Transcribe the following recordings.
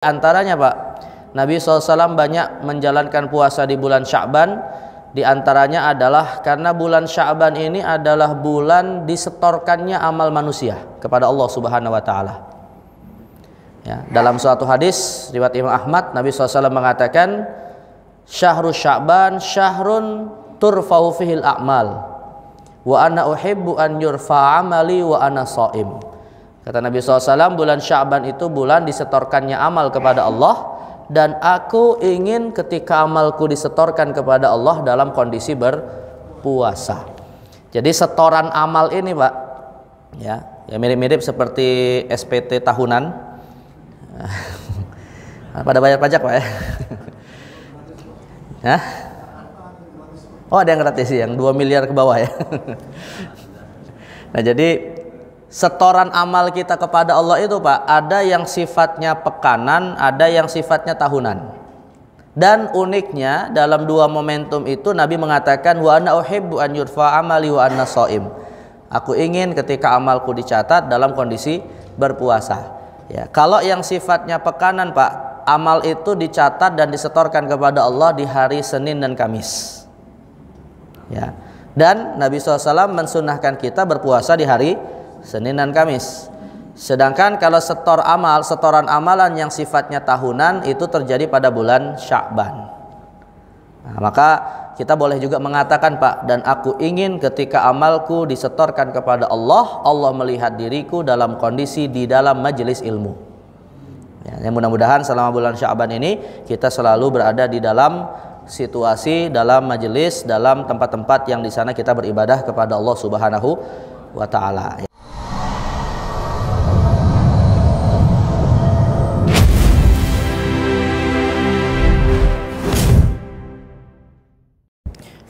Antaranya Pak, Nabi SAW banyak menjalankan puasa di bulan Sya'ban. Di antaranya adalah karena bulan Sya'ban ini adalah bulan disetorkannya amal manusia kepada Allah Subhanahu wa Ta'ala. Ya, dalam suatu hadis riwayat Imam Ahmad, Nabi SAW mengatakan, "Syahrul Sya'ban syahrun turfa'u fihil a'mal, wa ana uhibbu an yurfa'a amali wa ana sha'im." Kata Nabi SAW, bulan Sya'ban itu bulan disetorkannya amal kepada Allah, dan aku ingin ketika amalku disetorkan kepada Allah dalam kondisi berpuasa. Jadi setoran amal ini Pak, ya mirip-mirip seperti SPT tahunan. Pada bayar pajak Pak ya? Hah? Oh, ada yang gratis yang 2 miliar ke bawah ya. Nah, jadi setoran amal kita kepada Allah itu Pak, ada yang sifatnya pekanan, ada yang sifatnya tahunan. Dan uniknya dalam dua momentum itu Nabi mengatakan, wa ana uhibbu an yurfa amali wa ana shaim. Aku ingin ketika amalku dicatat dalam kondisi berpuasa. Ya, kalau yang sifatnya pekanan Pak, amal itu dicatat dan disetorkan kepada Allah di hari Senin dan Kamis. Ya. Dan Nabi SAW mensunahkan kita berpuasa di hari Senin dan Kamis. Sedangkan kalau setoran amalan yang sifatnya tahunan itu terjadi pada bulan Sya'ban. Nah, maka kita boleh juga mengatakan Pak, dan aku ingin ketika amalku disetorkan kepada Allah, Allah melihat diriku dalam kondisi di dalam majelis ilmu. Ya, mudah-mudahan selama bulan Sya'ban ini kita selalu berada di dalam situasi, dalam majelis, dalam tempat-tempat yang di sana kita beribadah kepada Allah Subhanahu wa Ta'ala.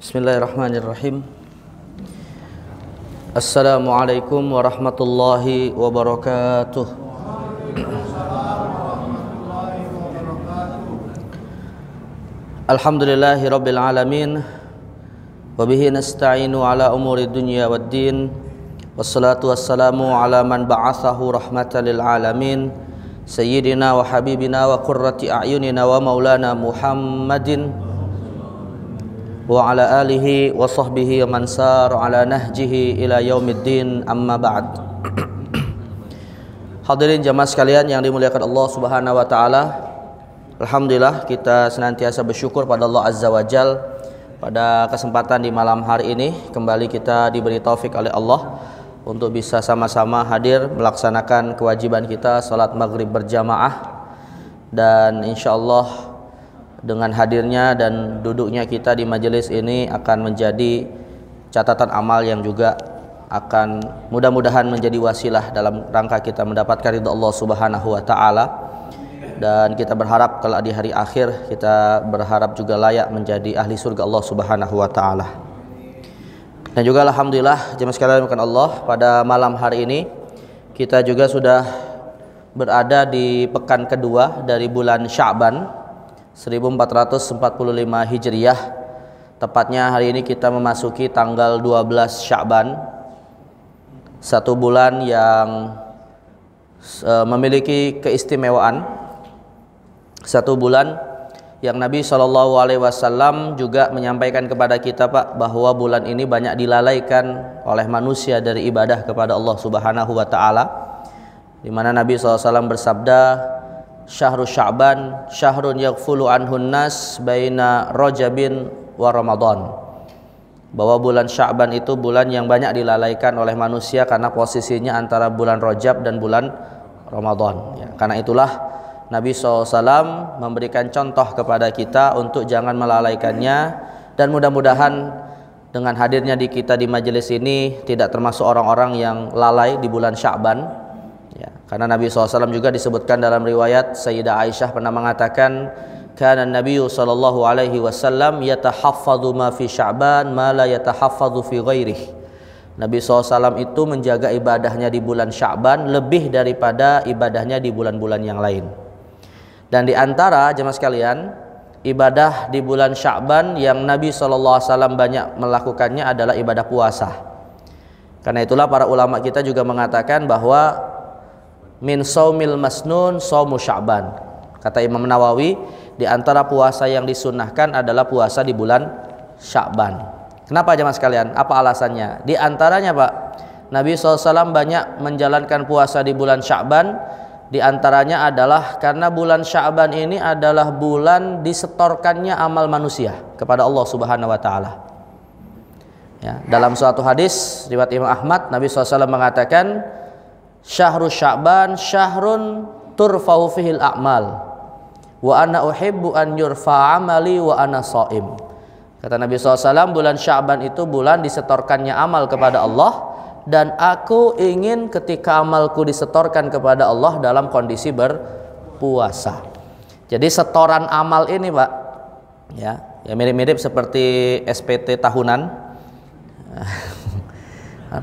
Bismillahirrahmanirrahim. Assalamualaikum warahmatullahi wabarakatuh. Alhamdulillahi rabbil alamin, wa bihi nasta'inu ala umuri dunya waddin, wassalatu wassalamu ala man ba'athahu rahmatan lil alamin, sayyidina wa habibina wa qurrati a'yunina wa maulana Muhammadin wa ala alihi wa sahbihi wa man sar ala nahjihi ila yaumiddin, amma ba'd. Hadirin jamaah sekalian yang dimuliakan Allah Subhanahu wa Ta'ala, alhamdulillah kita senantiasa bersyukur pada Allah Azza wa Jal. Pada kesempatan di malam hari ini kembali kita diberi taufik oleh Allah untuk bisa sama-sama hadir melaksanakan kewajiban kita salat maghrib berjamaah. Dan insyaallah dengan hadirnya dan duduknya kita di majelis ini akan menjadi catatan amal yang juga akan mudah-mudahan menjadi wasilah dalam rangka kita mendapatkan ridha Allah Subhanahu wa Ta'ala. Dan kita berharap kalau di hari akhir kita berharap juga layak menjadi ahli surga Allah Subhanahu wa Ta'ala. Dan juga alhamdulillah jemaah sekalian bukan Allah, pada malam hari ini kita juga sudah berada di pekan kedua dari bulan Sya'ban 1445 Hijriyah. Tepatnya hari ini kita memasuki tanggal 12 Sya'ban, satu bulan yang memiliki keistimewaan, satu bulan yang Nabi SAW juga menyampaikan kepada kita Pak, bahwa bulan ini banyak dilalaikan oleh manusia dari ibadah kepada Allah Subhanahu wa Ta'ala, di mana Nabi SAW bersabda, Syahrul Sya'ban syahrun yaghfulu anhun nas baina Rajabin wa Ramadan. Bahwa bulan Sya'ban itu bulan yang banyak dilalaikan oleh manusia karena posisinya antara bulan Rajab dan bulan Ramadan. Ya, karena itulah Nabi SAW memberikan contoh kepada kita untuk jangan melalaikannya. Dan mudah-mudahan dengan hadirnya di kita di majelis ini tidak termasuk orang-orang yang lalai di bulan Sya'ban. Ya, karena Nabi SAW juga disebutkan dalam riwayat Sayyidah Aisyah pernah mengatakan, kana Nabi sallallahu alaihi wasallam yatahaffadhu ma fi Sya'ban ma la yatahaffadhu fi ghairihi. Nabi SAW itu menjaga ibadahnya di bulan Sya'ban lebih daripada ibadahnya di bulan-bulan yang lain. Dan di antara jemaah sekalian, ibadah di bulan Sya'ban yang Nabi SAW banyak melakukannya adalah ibadah puasa. Karena itulah para ulama kita juga mengatakan bahwa min saumil masnun saumu Sya'ban. Kata Imam Nawawi, di antara puasa yang disunnahkan adalah puasa di bulan Sya'ban. Kenapa jemaah sekalian? Apa alasannya? Di antaranya Pak, Nabi SAW banyak menjalankan puasa di bulan Sya'ban. Di antaranya adalah karena bulan Sya'ban ini adalah bulan disetorkannya amal manusia kepada Allah Subhanahu wa taala. Ya, dalam suatu hadis riwayat Imam Ahmad, Nabi SAW mengatakan, "Syahrus Sya'ban syahrun turfa'u fihil a'mal. Wa ana uhibbu an yurfa amali wa ana shaim." Kata Nabi SAW, bulan Sya'ban itu bulan disetorkannya amal kepada Allah, dan aku ingin ketika amalku disetorkan kepada Allah dalam kondisi berpuasa. Jadi setoran amal ini Pak, ya mirip-mirip seperti SPT tahunan.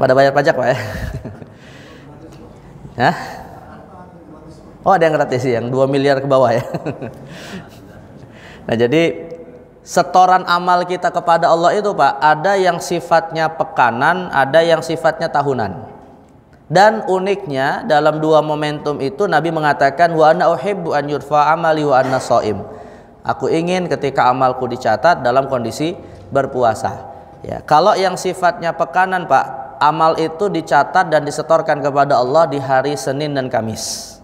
Pada bayar pajak Pak ya? Hah? Oh, ada yang gratis sih, yang 2 miliar ke bawah ya. Nah, jadi setoran amal kita kepada Allah itu Pak, ada yang sifatnya pekanan, ada yang sifatnya tahunan. Dan uniknya dalam dua momentum itu Nabi mengatakan, wa ana uhibbu an yurfa amali wa ana shaim. Aku ingin ketika amalku dicatat dalam kondisi berpuasa. Ya, kalau yang sifatnya pekanan Pak, amal itu dicatat dan disetorkan kepada Allah di hari Senin dan Kamis.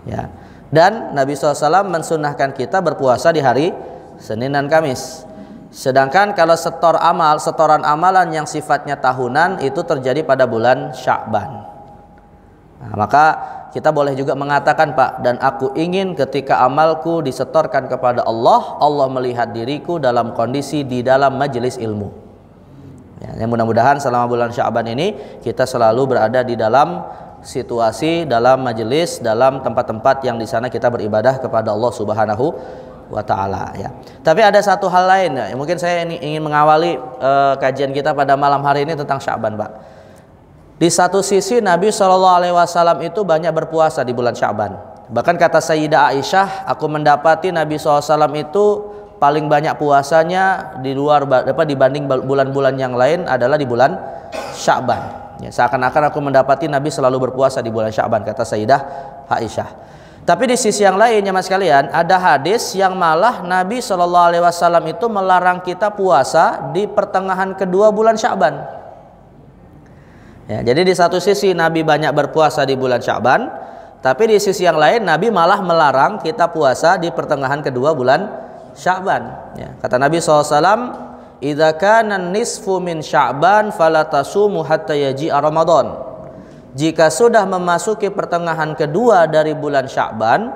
Ya. Dan Nabi SAW mensunahkan kita berpuasa di hari Senin dan Kamis. Sedangkan kalau setoran amalan yang sifatnya tahunan itu terjadi pada bulan Sya'ban. Nah, maka kita boleh juga mengatakan Pak, dan aku ingin ketika amalku disetorkan kepada Allah, Allah melihat diriku dalam kondisi di dalam majelis ilmu. Ya, mudah-mudahan selama bulan Sya'ban ini kita selalu berada di dalam situasi, dalam majelis, dalam tempat-tempat yang di sana kita beribadah kepada Allah Subhanahu wa taala ya. Tapi ada satu hal lain ya, mungkin saya ingin mengawali kajian kita pada malam hari ini tentang Sya'ban Pak. Di satu sisi Nabi SAW itu banyak berpuasa di bulan Sya'ban. Bahkan kata Sayyidah Aisyah, aku mendapati Nabi SAW itu paling banyak puasanya di luar dibanding bulan-bulan yang lain adalah di bulan Sya'ban. Ya, seakan-akan aku mendapati Nabi selalu berpuasa di bulan Sya'ban, kata Sayyidah Aisyah. Tapi di sisi yang lainnya mas kalian, ada hadis yang malah Nabi SAW itu melarang kita puasa di pertengahan kedua bulan Sya'ban. Ya, jadi di satu sisi Nabi banyak berpuasa di bulan Sya'ban, tapi di sisi yang lain Nabi malah melarang kita puasa di pertengahan kedua bulan Sya'ban. Ya, kata Nabi SAW, idza kana nisfu min Sya'ban fala tasumu hatta yaji'a Ramadan. Jika sudah memasuki pertengahan kedua dari bulan Sya'ban,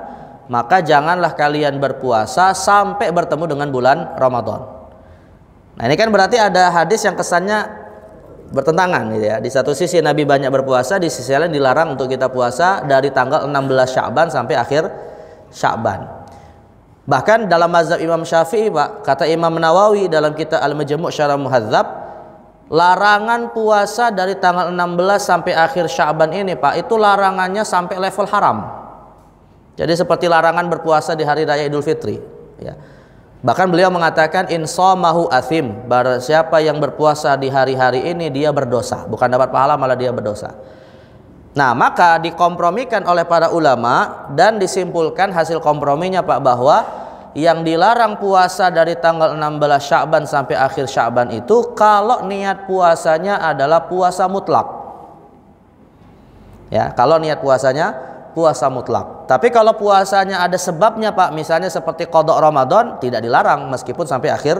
maka janganlah kalian berpuasa sampai bertemu dengan bulan Ramadan. Nah, ini kan berarti ada hadis yang kesannya bertentangan gitu ya. Di satu sisi Nabi banyak berpuasa, di sisi lain dilarang untuk kita puasa dari tanggal 16 Sya'ban sampai akhir Sya'ban. Bahkan dalam mazhab Imam Syafi'i Pak, kata Imam Nawawi dalam kitab Al-Majmu' Syarah Muhadzab, larangan puasa dari tanggal 16 sampai akhir Sya'ban ini Pak, itu larangannya sampai level haram. Jadi seperti larangan berpuasa di hari raya Idul Fitri ya. Bahkan beliau mengatakan insamahu athim, barang siapa yang berpuasa di hari-hari ini dia berdosa, bukan dapat pahala malah dia berdosa. Nah, maka dikompromikan oleh para ulama dan disimpulkan hasil komprominya Pak, bahwa yang dilarang puasa dari tanggal 16 Sya'ban sampai akhir Sya'ban itu kalau niat puasanya adalah puasa mutlak. Ya, kalau niat puasanya puasa mutlak. Tapi kalau puasanya ada sebabnya Pak, misalnya seperti qada Ramadan, tidak dilarang meskipun sampai akhir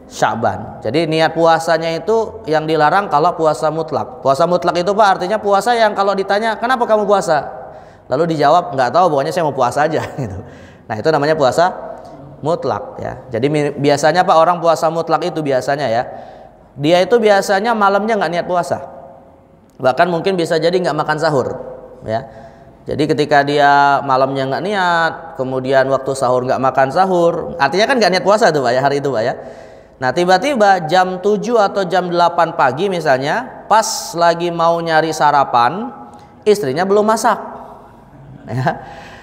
Sya'ban. Jadi niat puasanya itu yang dilarang kalau puasa mutlak. Puasa mutlak itu Pak artinya puasa yang kalau ditanya kenapa kamu puasa, lalu dijawab nggak tahu, pokoknya saya mau puasa aja gitu. Nah, itu namanya puasa mutlak ya. Jadi biasanya Pak orang puasa mutlak itu biasanya ya, dia itu biasanya malamnya nggak niat puasa, bahkan mungkin bisa jadi nggak makan sahur ya. Jadi ketika dia malamnya nggak niat, kemudian waktu sahur nggak makan sahur, artinya kan nggak niat puasa tuh Pak ya, hari itu Pak ya. Nah, tiba-tiba jam 7 atau jam 8 pagi misalnya, pas lagi mau nyari sarapan, istrinya belum masak ya.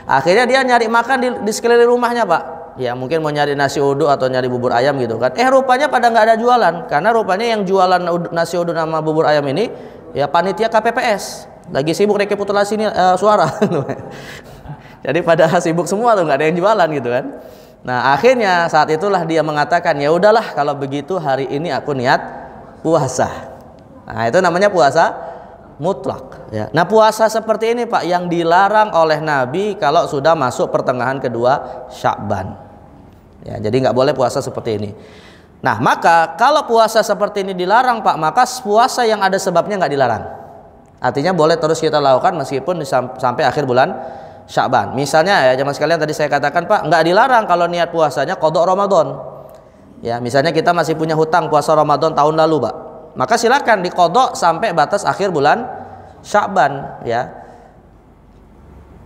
Akhirnya dia nyari makan di sekeliling rumahnya Pak. Ya mungkin mau nyari nasi uduk atau nyari bubur ayam gitu kan. Rupanya pada nggak ada jualan, karena rupanya yang jualan nasi uduk sama bubur ayam ini ya panitia KPPS, lagi sibuk rekapitulasi suara. Jadi pada sibuk semua tuh, nggak ada yang jualan gitu kan. Nah akhirnya saat itulah dia mengatakan, ya udahlah kalau begitu hari ini aku niat puasa. Nah itu namanya puasa mutlak ya. Nah puasa seperti ini Pak yang dilarang oleh Nabi kalau sudah masuk pertengahan kedua Sya'ban ya, jadi nggak boleh puasa seperti ini. Nah maka kalau puasa seperti ini dilarang Pak, maka puasa yang ada sebabnya nggak dilarang, artinya boleh terus kita lakukan meskipun sampai akhir bulan Sya'ban. Misalnya ya jemaah sekalian, tadi saya katakan Pak, nggak dilarang kalau niat puasanya qada Ramadan ya. Misalnya kita masih punya hutang puasa Ramadan tahun lalu Pak, maka silakan diqadha sampai batas akhir bulan Sya'ban ya.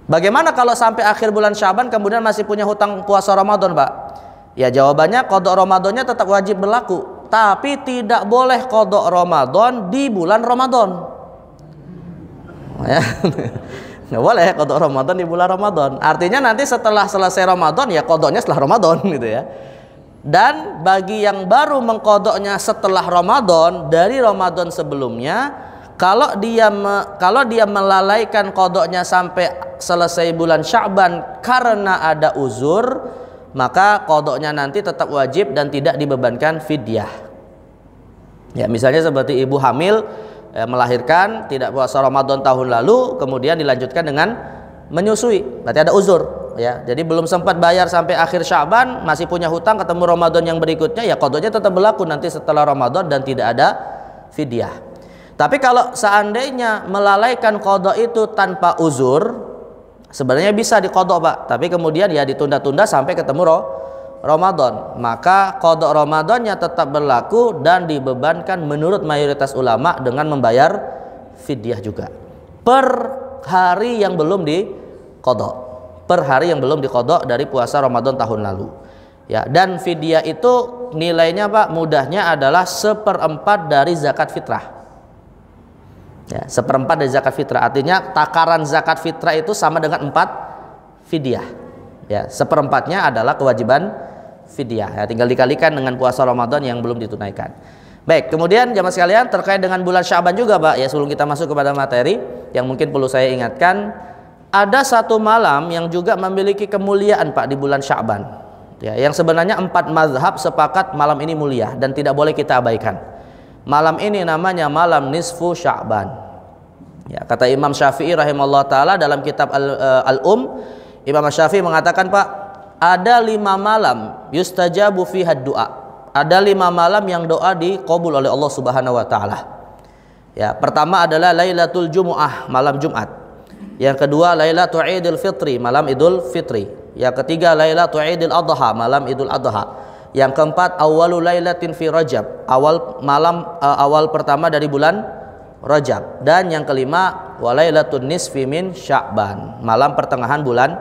Bagaimana kalau sampai akhir bulan Sya'ban kemudian masih punya hutang puasa Ramadan Pak? Ya jawabannya qadha Ramadannya tetap wajib berlaku, tapi tidak boleh qadha Ramadan di bulan Ramadan ya. Nggak boleh qadha Ramadan di bulan Ramadan, artinya nanti setelah selesai Ramadan ya qadhanya setelah Ramadan gitu ya. Dan bagi yang baru mengqadhanya setelah Ramadan dari Ramadan sebelumnya, kalau dia melalaikan qadhanya sampai selesai bulan Sya'ban karena ada uzur, maka qadhanya nanti tetap wajib dan tidak dibebankan fidyah. Ya, misalnya seperti ibu hamil melahirkan tidak puasa Ramadan tahun lalu, kemudian dilanjutkan dengan menyusui, berarti ada uzur ya. Jadi belum sempat bayar sampai akhir Sya'ban, masih punya hutang, ketemu Ramadan yang berikutnya, ya qadhanya tetap berlaku nanti setelah Ramadan dan tidak ada fidyah. Tapi kalau seandainya melalaikan qadha itu tanpa uzur, sebenarnya bisa diqadha Pak, tapi kemudian ya ditunda-tunda sampai ketemu Ramadan, maka qadha Ramadannya tetap berlaku dan dibebankan menurut mayoritas ulama dengan membayar fidyah juga per hari yang belum diqadha, per hari yang belum diqadha dari puasa Ramadan tahun lalu ya. Dan fidyah itu nilainya Pak, mudahnya adalah 1/4 dari zakat fitrah ya, 1/4 dari zakat fitrah, artinya takaran zakat fitrah itu sama dengan 4 fidyah ya. 1/4-nya adalah kewajiban fidyah ya, tinggal dikalikan dengan puasa Ramadan yang belum ditunaikan. Baik, kemudian jamaah sekalian terkait dengan bulan Sya'ban juga Pak ya, sebelum kita masuk kepada materi yang mungkin perlu saya ingatkan, ada satu malam yang juga memiliki kemuliaan Pak di bulan Sya'ban ya, yang sebenarnya 4 mazhab sepakat malam ini mulia dan tidak boleh kita abaikan. Malam ini namanya malam nisfu Sya'ban ya. Kata Imam Syafi'i rahimahullah ta'ala dalam kitab Imam Syafi'i mengatakan Pak, ada 5 malam yustajabu fiha du'a, ada 5 malam yang doa diqabul oleh Allah Subhanahu wa taala. Ya, pertama adalah Lailatul Jumu'ah, malam Jumat. Yang kedua Lailatul Idul Fitri, malam Idul Fitri. Yang ketiga Lailatul Idul Adha, malam Idul Adha. Yang keempat awalul lailatin fi Rajab, awal pertama dari bulan Rajab. Dan yang kelima walailatul nisfi min Sya'ban, malam pertengahan bulan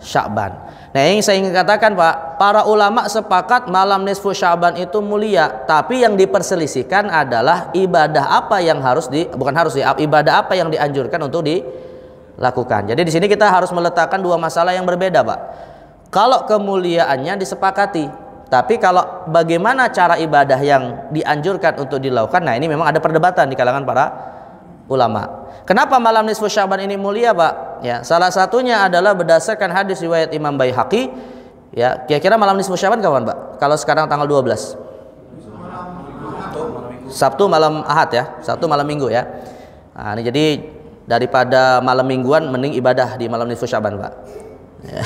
Sya'ban. Nah yang saya ingin katakan Pak, para ulama sepakat malam nisfu Sya'ban itu mulia, tapi yang diperselisihkan adalah ibadah apa yang ibadah apa yang dianjurkan untuk dilakukan. Jadi di sini kita harus meletakkan 2 masalah yang berbeda Pak. Kalau kemuliaannya disepakati, tapi kalau bagaimana cara ibadah yang dianjurkan untuk dilakukan, nah ini memang ada perdebatan di kalangan para ulama. Kenapa malam nisfu Sya'ban ini mulia Pak? Ya, salah satunya adalah berdasarkan hadis riwayat Imam Baihaqi. Ya, kira-kira malam nisfu Sya'ban kapan Pak? Kalau sekarang tanggal 12. Sabtu malam Ahad ya, Sabtu malam Minggu ya. Nah, ini jadi daripada malam mingguan mending ibadah di malam nisfu Sya'ban Pak. Ya.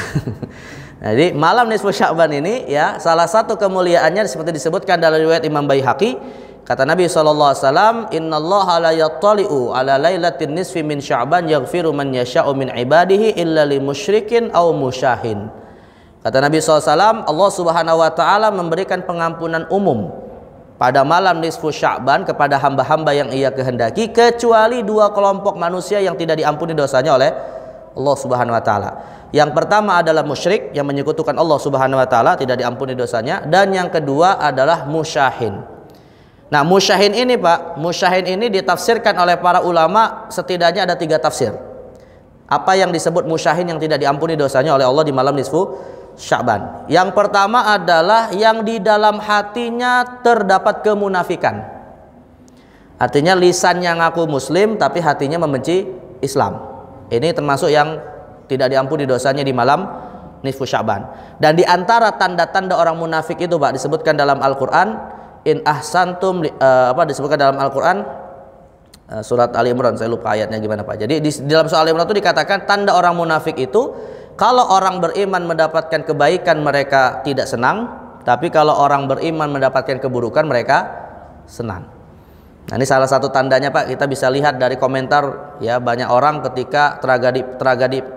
Nah, jadi malam nisfu Sya'ban ini ya, salah satu kemuliaannya seperti disebutkan dalam riwayat Imam Baihaqi. Kata Nabi SAW, Innallaha la yattali'u ala lailatin nisfi min Sya'ban yaghfiru man yasha'u min ibadihi illa li musyrikin aw musyahin. Kata Nabi SAW, Allah Subhanahu wa ta'ala memberikan pengampunan umum pada malam nisfu Sya'ban kepada hamba-hamba yang ia kehendaki, kecuali 2 kelompok manusia yang tidak diampuni dosanya oleh Allah Subhanahu wa ta'ala. Yang pertama adalah musyrik yang menyekutukan Allah Subhanahu wa ta'ala, tidak diampuni dosanya. Dan yang kedua adalah musyahin. Nah musyahin ini Pak, musyahin ini ditafsirkan oleh para ulama setidaknya ada 3 tafsir. Apa yang disebut musyahin yang tidak diampuni dosanya oleh Allah di malam nisfu Sya'ban? Yang pertama adalah yang di dalam hatinya terdapat kemunafikan. Artinya lisannya ngaku muslim tapi hatinya membenci Islam. Ini termasuk yang tidak diampuni dosanya di malam nisfu Sya'ban. Dan di antara tanda-tanda orang munafik itu Pak disebutkan dalam Al-Qur'an, in ahsantum disebutkan dalam Al-Qur'an surat Ali Imran, saya lupa ayatnya gimana Pak. Jadi di dalam surah Ali Imran itu dikatakan tanda orang munafik itu kalau orang beriman mendapatkan kebaikan mereka tidak senang, tapi kalau orang beriman mendapatkan keburukan mereka senang. Nah, ini salah satu tandanya Pak, kita bisa lihat dari komentar ya banyak orang ketika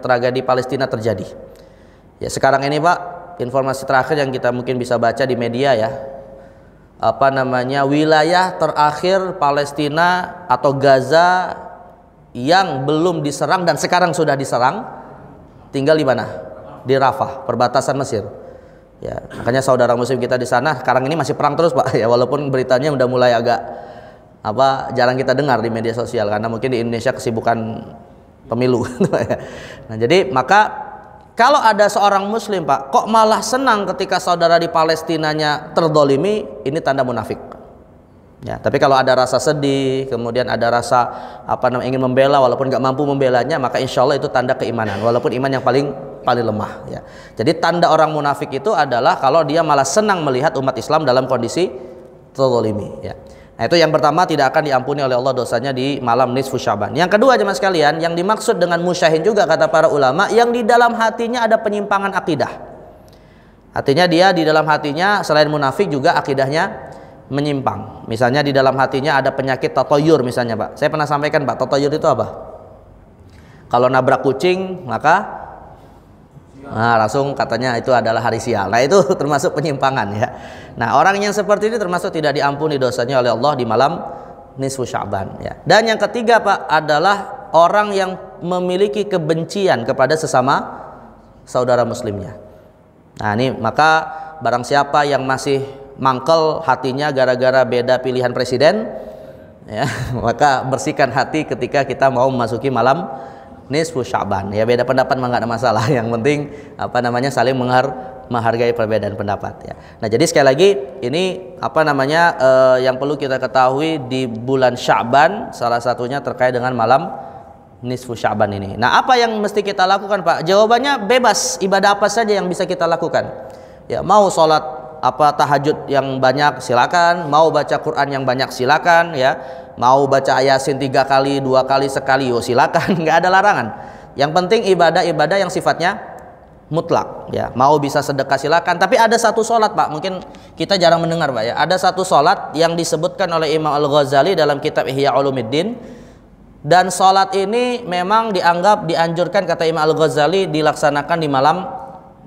tragedi Palestina terjadi. Ya sekarang ini Pak, informasi terakhir yang kita mungkin bisa baca di media ya, wilayah terakhir Palestina atau Gaza yang belum diserang dan sekarang sudah diserang tinggal di mana? Di Rafah, perbatasan Mesir. Ya, makanya saudara muslim kita di sana sekarang ini masih perang terus Pak ya, walaupun beritanya udah mulai agak jarang kita dengar di media sosial karena mungkin di Indonesia kesibukan pemilu. Nah, jadi maka kalau ada seorang muslim Pak kok malah senang ketika saudara di Palestinanya terdolimi, ini tanda munafik. Ya, tapi kalau ada rasa sedih, kemudian ada rasa ingin membela walaupun nggak mampu membelanya, maka insya Allah itu tanda keimanan, walaupun iman yang paling lemah. Ya. Jadi tanda orang munafik itu adalah kalau dia malah senang melihat umat Islam dalam kondisi terdolimi. Ya. Nah, itu yang pertama, tidak akan diampuni oleh Allah dosanya di malam nisfu Sya'ban. Yang kedua jemaah sekalian, yang dimaksud dengan musyahin juga kata para ulama, yang di dalam hatinya ada penyimpangan akidah. Artinya dia di dalam hatinya selain munafik juga akidahnya menyimpang. Misalnya di dalam hatinya ada penyakit tatoyur misalnya Pak. Saya pernah sampaikan Pak, tatoyur itu apa? Kalau nabrak kucing maka langsung katanya itu adalah hari sial. Nah, itu termasuk penyimpangan ya. Nah, orang yang seperti ini termasuk tidak diampuni dosanya oleh Allah di malam nisfu Sya'ban ya. Dan yang ketiga Pak adalah orang yang memiliki kebencian kepada sesama saudara muslimnya. Nah, ini maka barang siapa yang masih mangkel hatinya gara-gara beda pilihan presiden ya, maka bersihkan hati ketika kita mau memasuki malam nisfu Sya'ban ya. Beda pendapat mah nggak ada masalah, yang penting saling menghargai perbedaan pendapat ya. Nah, jadi sekali lagi ini yang perlu kita ketahui di bulan Sya'ban salah satunya terkait dengan malam nisfu Sya'ban ini. Nah, apa yang mesti kita lakukan Pak? Jawabannya bebas, ibadah apa saja yang bisa kita lakukan ya. Mau sholat tahajud yang banyak silakan, mau baca Quran yang banyak silakan ya, mau baca Yasin 3 kali, 2 kali, sekali silakan, nggak ada larangan. Yang penting ibadah-ibadah yang sifatnya mutlak ya. Mau bisa sedekah silakan, tapi ada satu sholat Pak, mungkin kita jarang mendengar Pak ya. Ada satu sholat yang disebutkan oleh Imam Al-Ghazali dalam kitab Ihya Ulumuddin, dan sholat ini memang dianjurkan kata Imam Al-Ghazali dilaksanakan di malam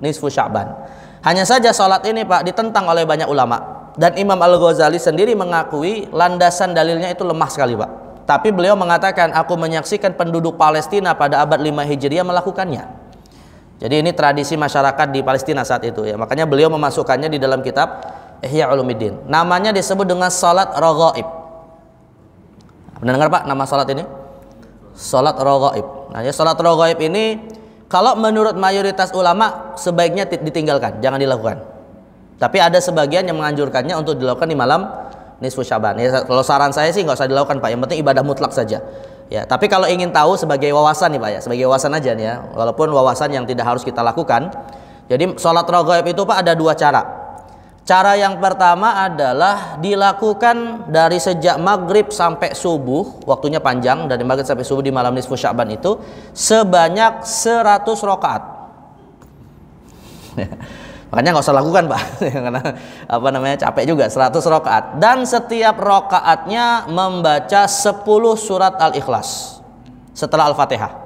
nisfu Sya'ban. Hanya saja sholat ini Pak ditentang oleh banyak ulama, dan Imam Al-Ghazali sendiri mengakui landasan dalilnya itu lemah sekali Pak. Tapi beliau mengatakan, aku menyaksikan penduduk Palestina pada abad 5 Hijriah melakukannya. Jadi ini tradisi masyarakat di Palestina saat itu ya. Makanya beliau memasukkannya di dalam kitab Ihya Ulumuddin. Namanya disebut dengan salat raghaib. Pernah dengar Pak nama salat ini? Salat raghaib. Nah, ya salat raghaib ini kalau menurut mayoritas ulama sebaiknya ditinggalkan, jangan dilakukan. Tapi ada sebagian yang menganjurkannya untuk dilakukan di malam nisfu Sya'ban. Ya, kalau saran saya sih nggak usah dilakukan Pak, yang penting ibadah mutlak saja. Ya, tapi kalau ingin tahu sebagai wawasan nih Pak ya, sebagai wawasan aja nih ya, walaupun wawasan yang tidak harus kita lakukan. Jadi sholat raghaib itu Pak ada 2 cara. Cara yang pertama adalah dilakukan dari sejak maghrib sampai subuh, waktunya panjang dari maghrib sampai subuh di malam nisfu Sya'ban itu sebanyak 100 rakaat. Makanya nggak usah lakukan Pak, karena capek juga. 100 rakaat, dan setiap rakaatnya membaca 10 surat Al-Ikhlas setelah Al-Fatihah.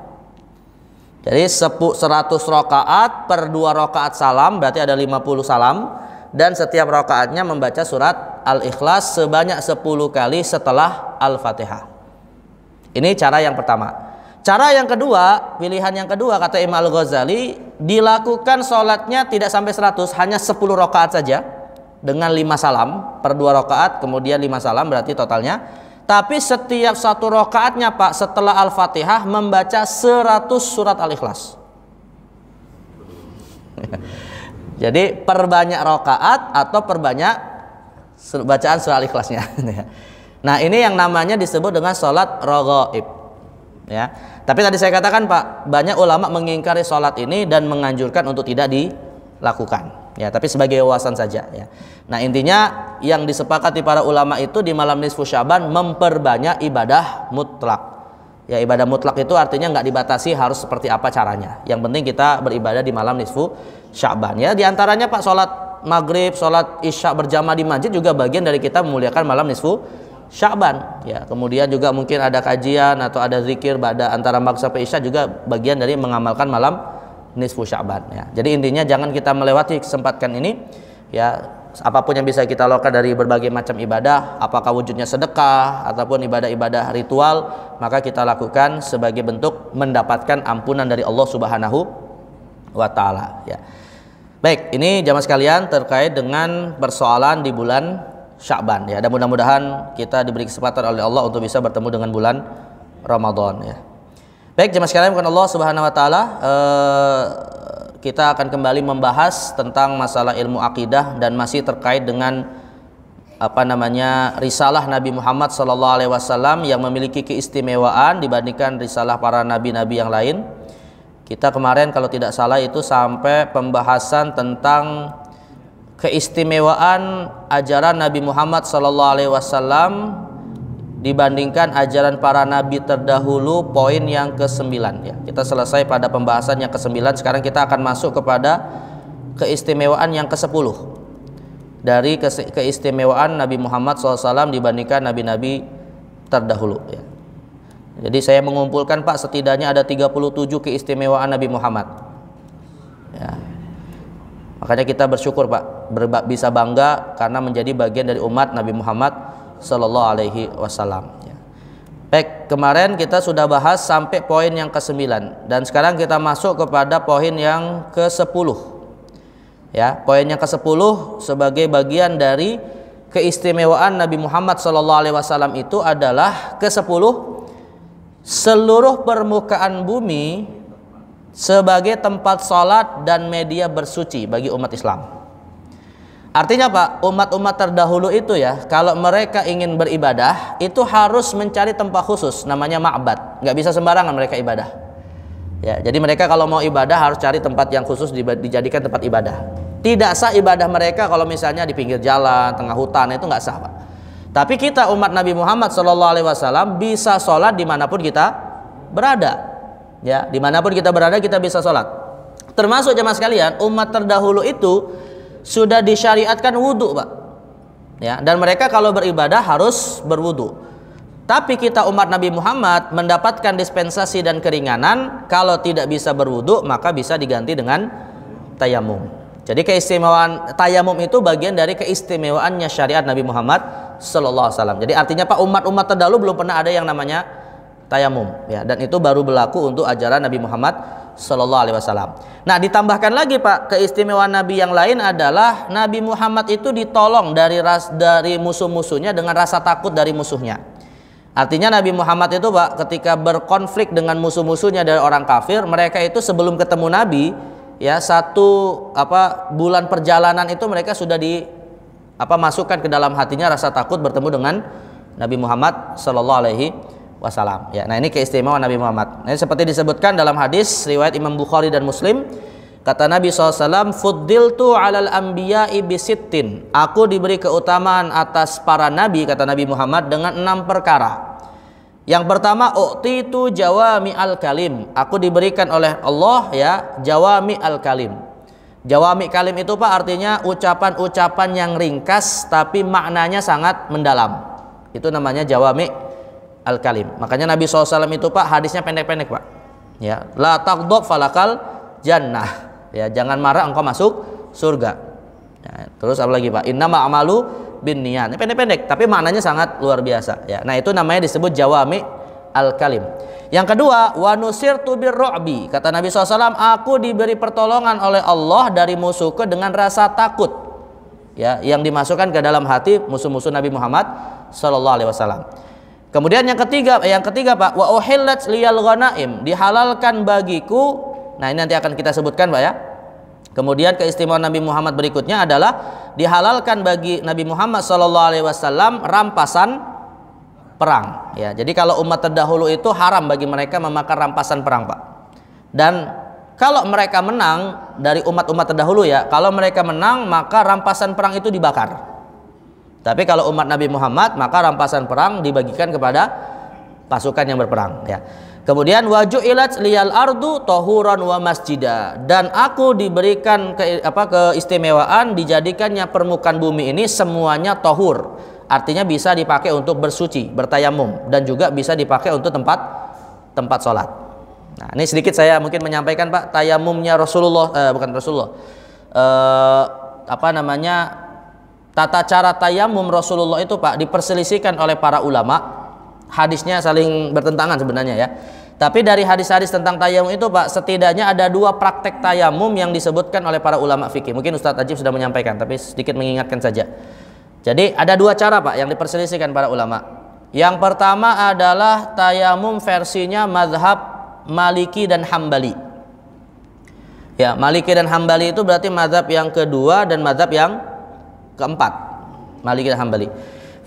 Jadi 100 rakaat per 2 rakaat salam, berarti ada 50 salam. Dan setiap rakaatnya membaca surat Al-Ikhlas sebanyak 10 kali setelah Al-Fatihah. Ini cara yang pertama. Cara yang kedua, pilihan yang kedua kata Imam Al-Ghazali, dilakukan sholatnya tidak sampai 100, hanya 10 rakaat saja dengan 5 salam per 2 rakaat, kemudian 5 salam berarti totalnya. Tapi setiap 1 rakaatnya Pak setelah Al-Fatihah membaca 100 surat Al-Ikhlas. Jadi perbanyak rakaat atau perbanyak bacaan surah Al-Ikhlasnya. Nah, ini yang namanya disebut dengan sholat raghaib. Ya. Tapi tadi saya katakan Pak, banyak ulama mengingkari sholat ini dan menganjurkan untuk tidak dilakukan. Ya, tapi sebagai wawasan saja. Ya. Nah intinya yang disepakati para ulama itu di malam nisfu Sya'ban memperbanyak ibadah mutlak. Ya, ibadah mutlak itu artinya nggak dibatasi harus seperti apa caranya. Yang penting kita beribadah di malam nisfu Sya'ban. Ya, di antaranya Pak, sholat maghrib, sholat isya berjamaah di masjid juga bagian dari kita memuliakan malam nisfu Sya'ban. Ya, kemudian juga mungkin ada kajian atau ada zikir pada antara maghrib sampai isya juga bagian dari mengamalkan malam nisfu Sya'ban. Ya, jadi intinya jangan kita melewati kesempatan ini. Ya, apapun yang bisa kita lakukan dari berbagai macam ibadah, apakah wujudnya sedekah ataupun ibadah-ibadah ritual, maka kita lakukan sebagai bentuk mendapatkan ampunan dari Allah Subhanahu wa taala. Ya. Baik, ini jamaah sekalian terkait dengan persoalan di bulan Sya'ban ya. Dan mudah-mudahan kita diberi kesempatan oleh Allah untuk bisa bertemu dengan bulan Ramadan ya. Baik, jamaah sekalian, bukan Allah Subhanahu wa taala, kita akan kembali membahas tentang masalah ilmu akidah dan masih terkait dengan risalah Nabi Muhammad SAW yang memiliki keistimewaan dibandingkan risalah para nabi-nabi yang lain. Kita kemarin kalau tidak salah itu sampai pembahasan tentang keistimewaan ajaran Nabi Muhammad SAW dibandingkan ajaran para nabi terdahulu, poin yang ke-9 ya. Kita selesai pada pembahasan yang ke-9. Sekarang kita akan masuk kepada keistimewaan yang ke-10 dari keistimewaan Nabi Muhammad SAW dibandingkan nabi-nabi terdahulu ya. Jadi saya mengumpulkan Pak, setidaknya ada 37 keistimewaan Nabi Muhammad ya. Makanya kita bersyukur Pak, bisa bangga karena menjadi bagian dari umat Nabi Muhammad Sallallahu Alaihi Wasallam. Baik, kemarin kita sudah bahas sampai poin yang ke-9 dan sekarang kita masuk kepada poin yang ke-10. Ya, poin yang ke-10 sebagai bagian dari keistimewaan Nabi Muhammad Sallallahu Alaihi Wasallam itu adalah ke-10, seluruh permukaan bumi sebagai tempat sholat dan media bersuci bagi umat Islam. Artinya Pak, umat-umat terdahulu itu ya, kalau mereka ingin beribadah itu harus mencari tempat khusus namanya ma'bad. Nggak bisa sembarangan mereka ibadah ya. Jadi mereka kalau mau ibadah harus cari tempat yang khusus dijadikan tempat ibadah. Tidak sah ibadah mereka kalau misalnya di pinggir jalan, tengah hutan, itu nggak sah Pak. Tapi kita umat Nabi Muhammad SAW bisa sholat dimanapun kita berada ya. Dimanapun kita berada kita bisa sholat. Termasuk jemaah sekalian, umat terdahulu itu sudah disyariatkan wudhu Pak ya, dan mereka kalau beribadah harus berwudhu. Tapi kita umat Nabi Muhammad mendapatkan dispensasi dan keringanan, kalau tidak bisa berwudhu maka bisa diganti dengan tayamum. Jadi keistimewaan tayamum itu bagian dari keistimewaannya syariat Nabi Muhammad Sallallahu Alaihi Wasallam. Jadi artinya Pak, umat-umat terdahulu belum pernah ada yang namanya tayamum ya, dan itu baru berlaku untuk ajaran Nabi Muhammad Sallallahu Alaihi Wasallam. Nah, ditambahkan lagi Pak, keistimewaan Nabi yang lain adalah Nabi Muhammad itu ditolong dari musuh-musuhnya dengan rasa takut dari musuhnya. Artinya Nabi Muhammad itu Pak, ketika berkonflik dengan musuh-musuhnya dari orang kafir, mereka itu sebelum ketemu Nabi ya, satu bulan perjalanan itu mereka sudah masukkan ke dalam hatinya rasa takut bertemu dengan Nabi Muhammad Sallallahu Alaihi Wasallam ya. Nah, ini keistimewaan Nabi Muhammad. Nah, seperti disebutkan dalam hadis riwayat Imam Bukhari dan Muslim, kata Nabi SAW, fuddiltu alal anbiya'i bisittin, aku diberi keutamaan atas para nabi, kata Nabi Muhammad, dengan 6 perkara. Yang pertama, u'titu jawami al-kalim, aku diberikan oleh Allah ya jawami al-kalim. Jawami kalim itu Pak artinya ucapan-ucapan yang ringkas tapi maknanya sangat mendalam. Itu namanya jawami al-kalim. Makanya Nabi SAW itu Pak hadisnya pendek-pendek Pak ya, la taghdab falakal jannah ya, jangan marah engkau masuk surga ya. Terus apa lagi Pak, innama amalu bin niyat, pendek-pendek tapi maknanya sangat luar biasa ya. Nah, itu namanya disebut jawami al-kalim. Yang kedua, wa nusirtu birru'bi, kata Nabi SAW, aku diberi pertolongan oleh Allah dari musuhku dengan rasa takut ya, yang dimasukkan ke dalam hati musuh-musuh Nabi Muhammad SAW. Kemudian yang ketiga Pak, wa uhillat liyal ghanaim, dihalalkan bagiku. Nah, ini nanti akan kita sebutkan Pak ya. Kemudian keistimewaan Nabi Muhammad berikutnya adalah dihalalkan bagi Nabi Muhammad SAW rampasan perang. Ya, jadi kalau umat terdahulu itu haram bagi mereka memakan rampasan perang, Pak. Dan kalau mereka menang dari umat-umat terdahulu ya, kalau mereka menang maka rampasan perang itu dibakar. Tapi kalau umat Nabi Muhammad maka rampasan perang dibagikan kepada pasukan yang berperang. Ya. Kemudian waju'ilat liyal ardu tahuran wa masjida, dan aku diberikan keistimewaan dijadikannya permukaan bumi ini semuanya tahur. Artinya bisa dipakai untuk bersuci, bertayamum, dan juga bisa dipakai untuk tempat sholat. Nah, ini sedikit saya mungkin menyampaikan, Pak, tayamumnya Rasulullah, tata cara tayamum Rasulullah itu, Pak, diperselisihkan oleh para ulama. Hadisnya saling bertentangan sebenarnya ya. Tapi dari hadis-hadis tentang tayamum itu, Pak, setidaknya ada 2 praktek tayamum yang disebutkan oleh para ulama fikih. Mungkin Ustadz Ajib sudah menyampaikan, tapi sedikit mengingatkan saja. Jadi ada 2 cara, Pak, yang diperselisihkan para ulama. Yang pertama adalah tayamum versinya mazhab Maliki dan Hambali. Ya, Maliki dan Hambali itu berarti mazhab yang kedua dan mazhab yang keempat. Maliki dan Hambali.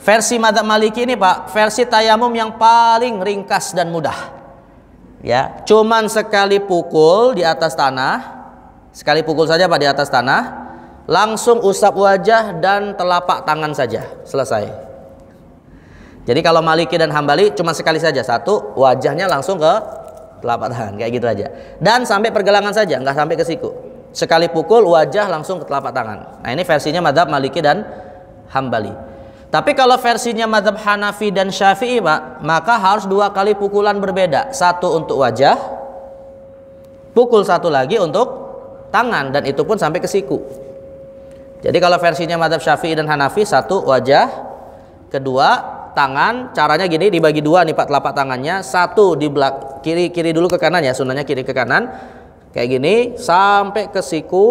Versi mazhab Maliki ini, Pak, versi tayamum yang paling ringkas dan mudah. Ya, cuman sekali pukul di atas tanah, sekali pukul saja, Pak, di atas tanah, langsung usap wajah dan telapak tangan saja, selesai. Jadi kalau Maliki dan Hambali cuma sekali saja, satu, wajahnya langsung ke telapak tangan, kayak gitu aja. Dan sampai pergelangan saja, nggak sampai ke siku. Sekali pukul wajah langsung ke telapak tangan. Nah, ini versinya mazhab Maliki dan Hambali. Tapi kalau versinya mazhab Hanafi dan Syafi'i, Pak, maka harus 2 kali pukulan berbeda. Satu untuk wajah, pukul satu lagi untuk tangan, dan itu pun sampai ke siku. Jadi kalau versinya mazhab Syafi'i dan Hanafi, satu wajah, kedua tangan, caranya gini, dibagi 2 nih, Pak, telapak tangannya, satu di belakang kiri dulu ke kanan ya, sunnahnya kiri ke kanan, kayak gini sampai ke siku.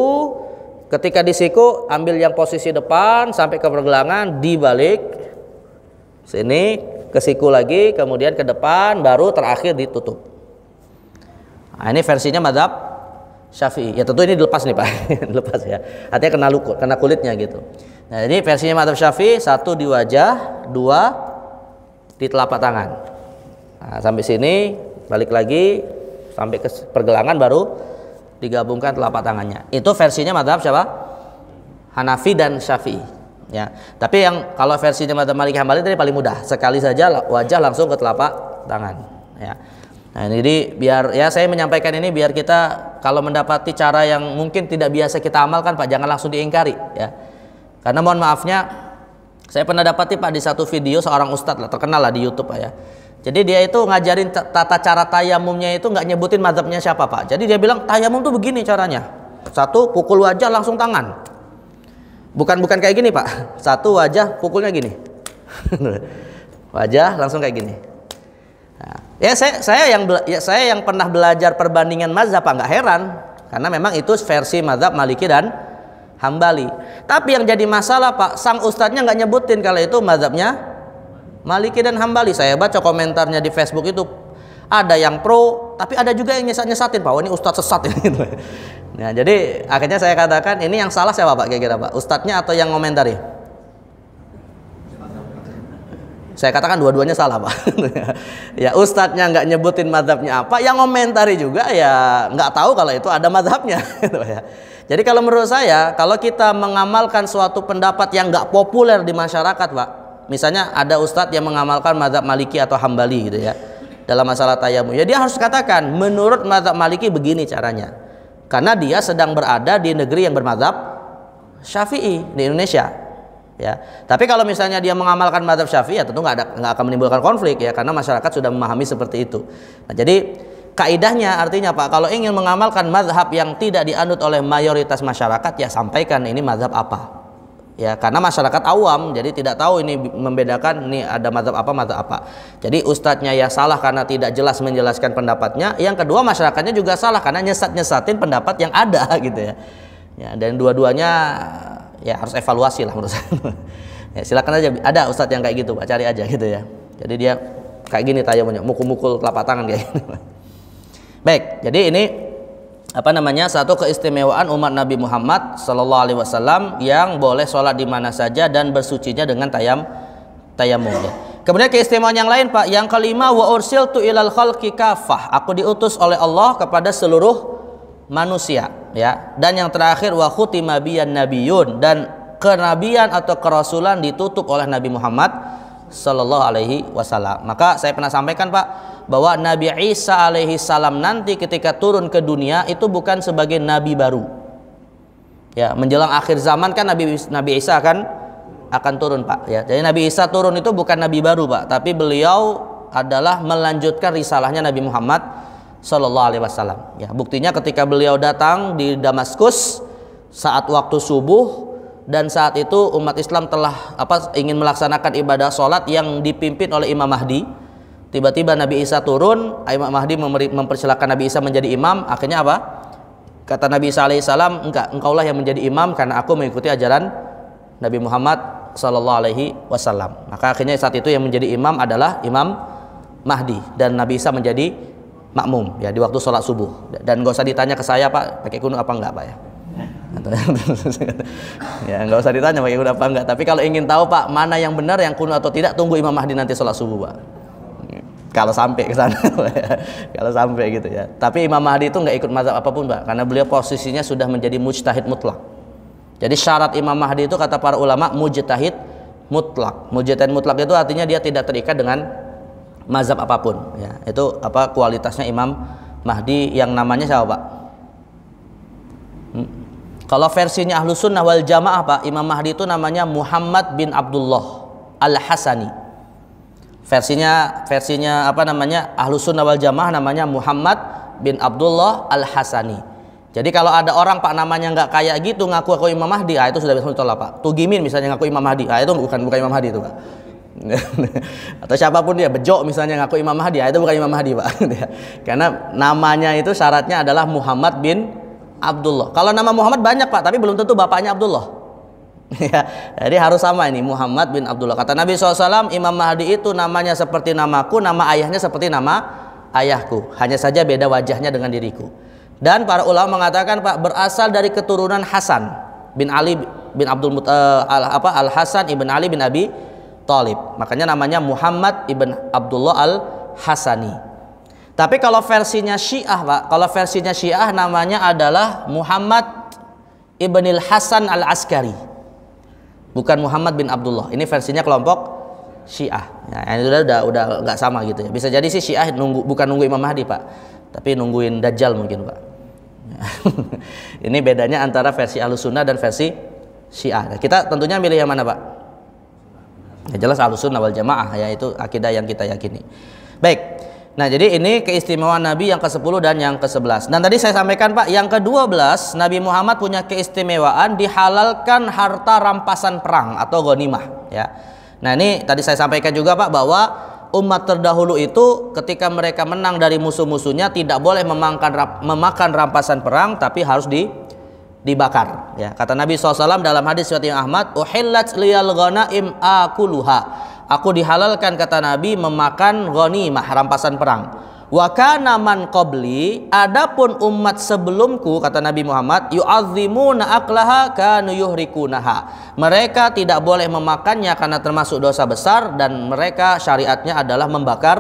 Ketika di siku ambil yang posisi depan sampai ke pergelangan, dibalik sini ke siku lagi, kemudian ke depan, baru terakhir ditutup. Nah, ini versinya mazhab Syafi'i. Ya tentu ini dilepas nih, Pak. Dilepas ya. Artinya kena kulitnya gitu. Nah, ini versinya mazhab Syafi'i, 1 di wajah, 2 di telapak tangan. Nah, sampai sini balik lagi sampai ke pergelangan, baru digabungkan telapak tangannya. Itu versinya mazhab siapa? Hanafi dan Syafi'i. Ya. Tapi yang kalau versinya mazhab Maliki Hambali tadi paling mudah. Sekali saja wajah langsung ke telapak tangan. Ya. Nah, jadi biar ya saya menyampaikan ini biar kita kalau mendapati cara yang mungkin tidak biasa kita amalkan, Pak, jangan langsung diingkari. Ya. Karena mohon maafnya, saya pernah dapati, Pak, di satu video seorang ustadz lah, terkenal lah di YouTube, Pak, ya. Jadi dia itu ngajarin tata cara tayamumnya itu nggak nyebutin mazhabnya siapa, Pak. Jadi dia bilang tayamum tuh begini caranya. 1 pukul wajah langsung tangan. Bukan kayak gini, Pak. 1 wajah pukulnya gini. Wajah langsung kayak gini. Nah, ya saya yang pernah belajar perbandingan mazhab, Pak, nggak heran karena memang itu versi mazhab Maliki dan Hambali. Tapi yang jadi masalah, Pak, sang ustadznya nggak nyebutin kalau itu mazhabnya Maliki dan Hambali. Saya baca komentarnya di Facebook itu ada yang pro, tapi ada juga yang nyesat-nyesatin, Pak. Oh, ini ustadz sesat ini. Nah, jadi akhirnya saya katakan ini yang salah siapa, Pak, kira-kira, Pak? Ustadznya atau yang komentari? Saya katakan dua-duanya salah, Pak. Ya, ustadznya nggak nyebutin mazhabnya apa, yang komentari juga ya nggak tahu kalau itu ada mazhabnya. Jadi kalau menurut saya, kalau kita mengamalkan suatu pendapat yang nggak populer di masyarakat, Pak, misalnya ada ustadz yang mengamalkan mazhab Maliki atau Hambali gitu ya, dalam masalah tayamum, ya dia harus katakan menurut mazhab Maliki begini caranya, karena dia sedang berada di negeri yang bermazhab Syafi'i di Indonesia, ya. Tapi kalau misalnya dia mengamalkan mazhab Syafi'i, ya tentu nggak akan menimbulkan konflik ya, karena masyarakat sudah memahami seperti itu. Nah, jadi kaidahnya artinya, Pak, kalau ingin mengamalkan mazhab yang tidak dianut oleh mayoritas masyarakat, ya sampaikan ini mazhab apa. Ya, karena masyarakat awam jadi tidak tahu ini membedakan ini ada mazhab apa. Jadi ustadznya ya salah karena tidak jelas menjelaskan pendapatnya. Yang kedua, masyarakatnya juga salah karena nyesat-nyesatin pendapat yang ada gitu ya. Ya, dan dua-duanya ya harus evaluasi lah menurut saya. Ya, silakan aja, ada ustadz yang kayak gitu, Pak, cari aja gitu ya. Jadi dia kayak gini tayamumnya, mukul-mukul telapak tangan kayak gini. Baik, jadi ini satu keistimewaan umat Nabi Muhammad Sallallahu Alaihi Wasallam yang boleh sholat di mana saja dan bersucinya dengan tayamum. Ya. Kemudian keistimewaan yang lain Pak, yang kelima wa ursiltu ilal khalqi kafah, aku diutus oleh Allah kepada seluruh manusia, ya. Dan yang terakhir wa khutima biyan nabiyun, dan kenabian atau kerasulan ditutup oleh Nabi Muhammad sallallahu alaihi wasallam. Maka saya pernah sampaikan Pak, bahwa Nabi Isa alaihi salam nanti ketika turun ke dunia itu bukan sebagai nabi baru. Ya, menjelang akhir zaman kan Nabi Isa akan turun Pak, ya. Jadi Nabi Isa turun itu bukan nabi baru Pak, tapi beliau adalah melanjutkan risalahnya Nabi Muhammad sallallahu alaihi wasallam. Ya, buktinya ketika beliau datang di Damaskus saat waktu subuh, dan saat itu umat Islam telah ingin melaksanakan ibadah sholat yang dipimpin oleh Imam Mahdi. Tiba-tiba Nabi Isa turun, Imam Mahdi mempersilahkan Nabi Isa menjadi imam. Akhirnya apa? Kata Nabi Isa alaihissalam, engkaulah yang menjadi imam karena aku mengikuti ajaran Nabi Muhammad sallallahu alaihi wasallam. Maka akhirnya saat itu yang menjadi imam adalah Imam Mahdi, dan Nabi Isa menjadi makmum, ya, di waktu sholat subuh. Dan nggak usah ditanya ke saya Pak, pakai kunut apa enggak Pak, ya. Ya, nggak usah ditanya pakai kunut apa enggak. Tapi kalau ingin tahu Pak mana yang benar, yang kunut atau tidak, tunggu Imam Mahdi nanti sholat subuh Pak. Kalau sampai ke sana, kalau sampai gitu, ya. Tapi Imam Mahdi itu nggak ikut mazhab apapun Pak, karena beliau posisinya sudah menjadi mujtahid mutlak. Jadi syarat Imam Mahdi itu kata para ulama mujtahid mutlak. Mujtahid mutlak itu artinya dia tidak terikat dengan mazhab apapun, ya. Itu kualitasnya Imam Mahdi yang namanya siapa Pak? Kalau versinya Ahlus Sunnah wal Jamaah Pak, Imam Mahdi itu namanya Muhammad bin Abdullah Al-Hasani. Versinya Ahlus Sunnah wal Jamaah namanya Muhammad bin Abdullah Al-Hasani. Jadi kalau ada orang Pak namanya nggak kayak gitu ngaku Imam Mahdi, itu sudah bisa ditolak Pak. Tugimin misalnya ngaku Imam Mahdi, itu bukan Imam Mahdi itu Pak. Atau siapapun dia, Bejo misalnya ngaku Imam Mahdi, itu bukan Imam Mahdi Pak. Karena namanya itu syaratnya adalah Muhammad bin Abdullah. Kalau nama Muhammad banyak Pak, tapi belum tentu bapaknya Abdullah. Ya, jadi harus sama ini Muhammad bin Abdullah. Kata Nabi SAW, Imam Mahdi itu namanya seperti namaku, nama ayahnya seperti nama ayahku, hanya saja beda wajahnya dengan diriku. Dan para ulama mengatakan Pak, berasal dari keturunan Hasan bin Ali bin Al Hasan ibn Ali bin Abi Thalib. Makanya namanya Muhammad ibn Abdullah Al Hasani. Tapi kalau versinya Syiah Pak, kalau versinya Syiah namanya adalah Muhammad ibnil Hasan Al Askari, bukan Muhammad bin Abdullah. Ini versinya kelompok Syiah. Ya, ini udah nggak sama gitu ya. Bisa jadi sih Syiah bukan nunggu Imam Mahdi Pak, tapi nungguin Dajjal mungkin Pak. Ini bedanya antara versi Ahlus Sunnah dan versi Syiah. Nah, kita tentunya milih yang mana Pak? Ya, jelas Ahlus Sunnah wal Jamaah, ya, itu akidah yang kita yakini. Baik. Nah, jadi ini keistimewaan Nabi yang ke-10 dan yang ke-11. Dan tadi saya sampaikan Pak, yang ke-12 Nabi Muhammad punya keistimewaan dihalalkan harta rampasan perang atau ghanimah, ya. Nah, ini tadi saya sampaikan juga Pak, bahwa umat terdahulu itu ketika mereka menang dari musuh-musuhnya tidak boleh memakan rampasan perang, tapi harus dibakar, ya. Kata Nabi SAW dalam hadis riwayat Imam Ahmad, uhillat liyal ghanaim akuluha, aku dihalalkan kata Nabi memakan ghanimah, rampasan perang. Wa kana man qabli, adapun umat sebelumku kata Nabi Muhammad, yu'azzimuna aklaha kanu yuhrikunaha, mereka tidak boleh memakannya karena termasuk dosa besar, dan mereka syariatnya adalah membakar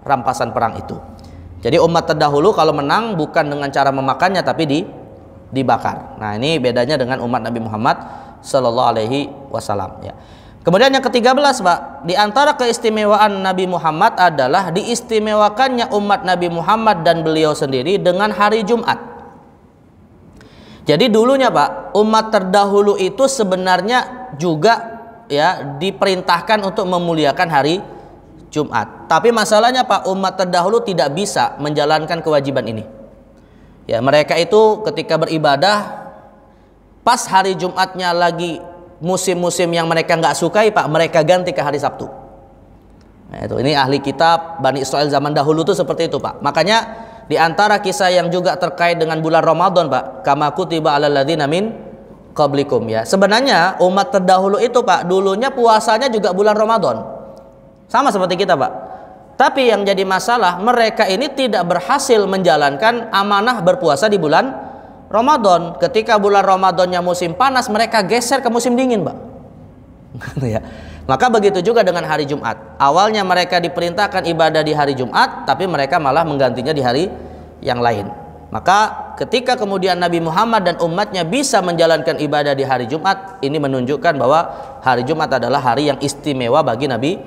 rampasan perang itu. Jadi umat terdahulu kalau menang bukan dengan cara memakannya tapi dibakar. Nah, ini bedanya dengan umat Nabi Muhammad sallallahu alaihi wasallam, ya. Kemudian yang ke-13 Pak, di antara keistimewaan Nabi Muhammad adalah diistimewakannya umat Nabi Muhammad dan beliau sendiri dengan hari Jumat. Jadi dulunya Pak, umat terdahulu itu sebenarnya juga, ya, diperintahkan untuk memuliakan hari Jumat. Tapi masalahnya Pak, umat terdahulu tidak bisa menjalankan kewajiban ini. Ya, mereka itu ketika beribadah pas hari Jumatnya lagi musim-musim yang mereka nggak sukai Pak, mereka ganti ke hari Sabtu. Nah, ini ahli kitab Bani Israel zaman dahulu tuh seperti itu Pak. Makanya di antara kisah yang juga terkait dengan bulan Ramadan Pak, kama kutiba alal ladzina min qablikum, ya. Sebenarnya umat terdahulu itu Pak, dulunya puasanya juga bulan Ramadan. Sama seperti kita Pak. Tapi yang jadi masalah, mereka ini tidak berhasil menjalankan amanah berpuasa di bulan Ramadan. Ketika bulan Ramadannya musim panas, mereka geser ke musim dingin Pak. Ya. Maka begitu juga dengan hari Jumat. Awalnya mereka diperintahkan ibadah di hari Jumat, tapi mereka malah menggantinya di hari yang lain. Maka ketika kemudian Nabi Muhammad dan umatnya bisa menjalankan ibadah di hari Jumat, ini menunjukkan bahwa hari Jumat adalah hari yang istimewa bagi Nabi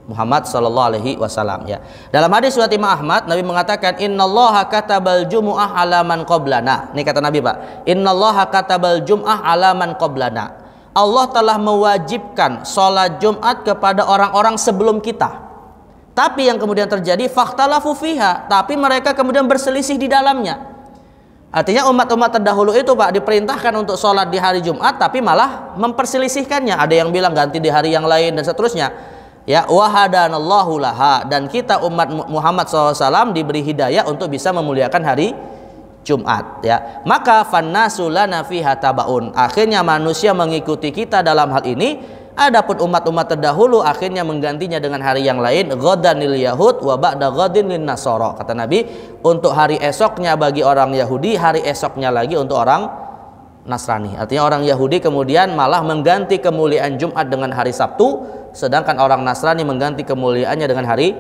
Muhammad sallallahu alaihi wasallam ya. Dalam hadis riwayat Imam Ahmad, Nabi mengatakan innallaha katabal jumu'ah ala man qablana. Ini kata Nabi, Pak. Innallaha katabal jum'ah ala man qablana. Allah telah mewajibkan sholat Jumat kepada orang-orang sebelum kita. Tapi yang kemudian terjadi fakhtalafu fiha, tapi mereka kemudian berselisih di dalamnya. Artinya umat-umat terdahulu itu, Pak, diperintahkan untuk sholat di hari Jumat, tapi malah memperselisihkannya. Ada yang bilang ganti di hari yang lain dan seterusnya. Ya, wahadanallahu laha, dan kita umat Muhammad SAW diberi hidayah untuk bisa memuliakan hari Jumat ya. Maka fannasu lana fiha tabaun. Akhirnya manusia mengikuti kita dalam hal ini. Adapun umat-umat terdahulu akhirnya menggantinya dengan hari yang lain. Ghadanil yahud wa ba'da ghadin lin nasara. Kata Nabi, untuk hari esoknya bagi orang Yahudi, hari esoknya lagi untuk orang Nasrani. Artinya orang Yahudi kemudian malah mengganti kemuliaan Jumat dengan hari Sabtu, sedangkan orang Nasrani mengganti kemuliaannya dengan hari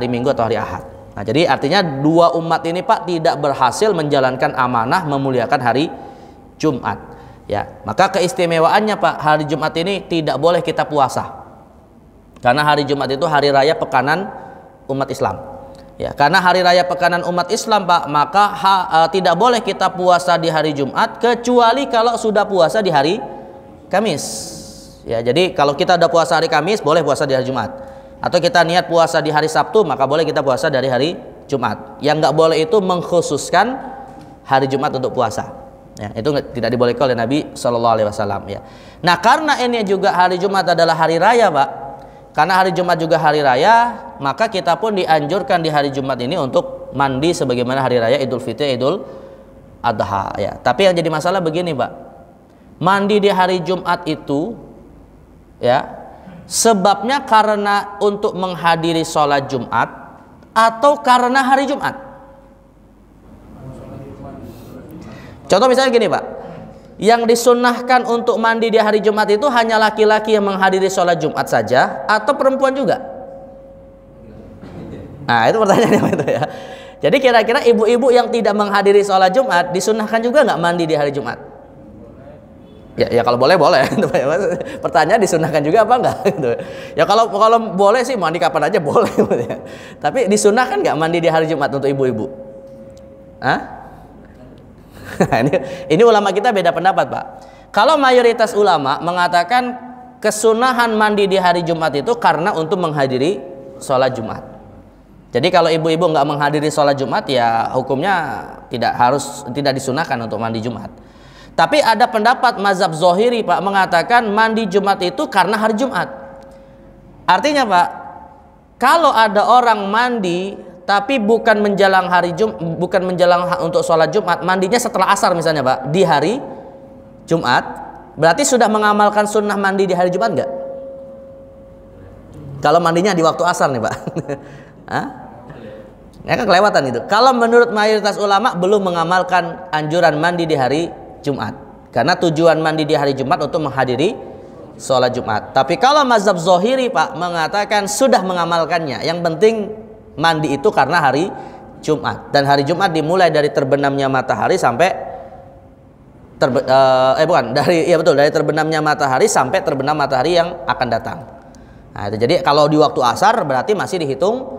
Minggu atau hari Ahad. Nah, jadi artinya dua umat ini, Pak, tidak berhasil menjalankan amanah memuliakan hari Jumat. Ya, maka keistimewaannya, Pak, hari Jumat ini tidak boleh kita puasa. Karena hari Jumat itu hari raya pekanan umat Islam. Ya, karena hari raya pekanan umat Islam, Pak, maka tidak boleh kita puasa di hari Jumat kecuali kalau sudah puasa di hari Kamis. Ya, jadi kalau kita udah puasa hari Kamis, boleh puasa di hari Jumat. Atau kita niat puasa di hari Sabtu, maka boleh kita puasa dari hari Jumat. Yang nggak boleh itu mengkhususkan hari Jumat untuk puasa. Ya, itu tidak dibolehkan oleh Nabi Shallallahu Alaihi Wasallam. Ya. Nah, karena ini juga hari Jumat adalah hari raya, Pak. Karena hari Jumat juga hari raya, maka kita pun dianjurkan di hari Jumat ini untuk mandi sebagaimana hari raya Idul Fitri, Idul Adha. Ya. Tapi yang jadi masalah begini, Pak. Mandi di hari Jumat itu, ya. Sebabnya karena untuk menghadiri sholat Jumat atau karena hari Jumat. Contoh misalnya gini, Pak, yang disunnahkan untuk mandi di hari Jumat itu hanya laki-laki yang menghadiri sholat Jumat saja atau perempuan juga? Nah, itu pertanyaannya itu ya. Jadi kira-kira ibu-ibu yang tidak menghadiri sholat Jumat disunnahkan juga nggak mandi di hari Jumat? Ya kalau boleh. Pertanyaan disunahkan juga apa enggak? Ya kalau boleh sih mandi kapan aja boleh. Tapi disunahkan nggak mandi di hari Jumat untuk ibu-ibu? Hah? Ini ulama kita beda pendapat, Pak. Kalau mayoritas ulama mengatakan kesunahan mandi di hari Jumat itu karena untuk menghadiri sholat Jumat. Jadi kalau ibu-ibu nggak menghadiri sholat Jumat, ya hukumnya tidak disunahkan untuk mandi Jumat. Tapi ada pendapat mazhab Zohiri, Pak, mengatakan mandi Jumat itu karena hari Jumat. Artinya, Pak, kalau ada orang mandi tapi bukan menjelang bukan menjelang untuk sholat Jumat, mandinya setelah asar misalnya, Pak, di hari Jumat, berarti sudah mengamalkan sunnah mandi di hari Jumat nggak? Kalau mandinya di waktu asar nih, Pak. Hah? Ya kan kelewatan itu. Kalau menurut mayoritas ulama belum mengamalkan anjuran mandi di hari Jumat, karena tujuan mandi di hari Jumat untuk menghadiri sholat Jumat. Tapi kalau mazhab Zohiri, Pak, mengatakan sudah mengamalkannya. Yang penting mandi itu karena hari Jumat, dan hari Jumat dimulai dari terbenamnya matahari sampai dari terbenamnya matahari sampai terbenam matahari yang akan datang. Nah, jadi kalau di waktu asar berarti masih dihitung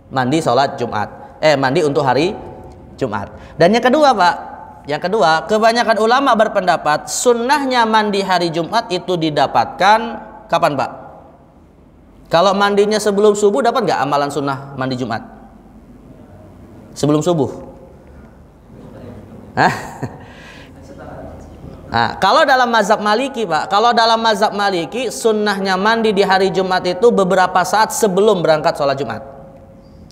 mandi sholat Jumat. Mandi untuk hari Jumat. Dan yang kedua, Pak, kebanyakan ulama berpendapat sunnahnya mandi hari Jumat itu didapatkan kapan, Pak? Kalau mandinya sebelum subuh dapat nggak amalan sunnah mandi Jumat? Sebelum subuh? Hah? Nah, kalau dalam mazhab Maliki, Pak, sunnahnya mandi di hari Jumat itu beberapa saat sebelum berangkat sholat Jumat.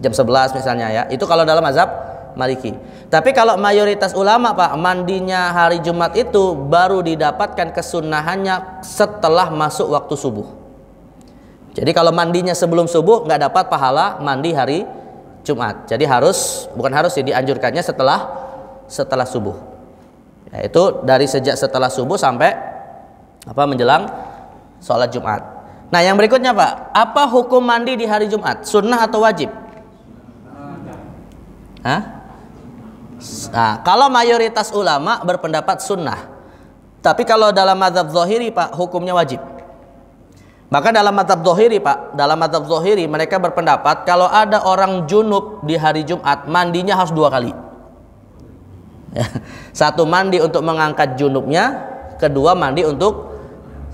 Jam 11 misalnya ya. Itu kalau dalam mazhab Maliki. Tapi kalau mayoritas ulama, Pak, mandinya hari Jumat itu baru didapatkan kesunahannya setelah masuk waktu subuh. Jadi kalau mandinya sebelum subuh nggak dapat pahala mandi hari Jumat. Jadi dianjurkannya setelah subuh. Yaitu dari sejak setelah subuh sampai menjelang sholat Jumat. Nah, yang berikutnya Pak, apa hukum mandi di hari Jumat? Sunnah atau wajib? Hah? Nah, kalau mayoritas ulama berpendapat sunnah. Tapi kalau dalam mazhab zahiri Pak, hukumnya wajib. Maka dalam mazhab zahiri Pak, dalam mazhab zahiri mereka berpendapat kalau ada orang junub di hari Jumat, mandinya harus 2 kali. Satu mandi untuk mengangkat junubnya, kedua mandi untuk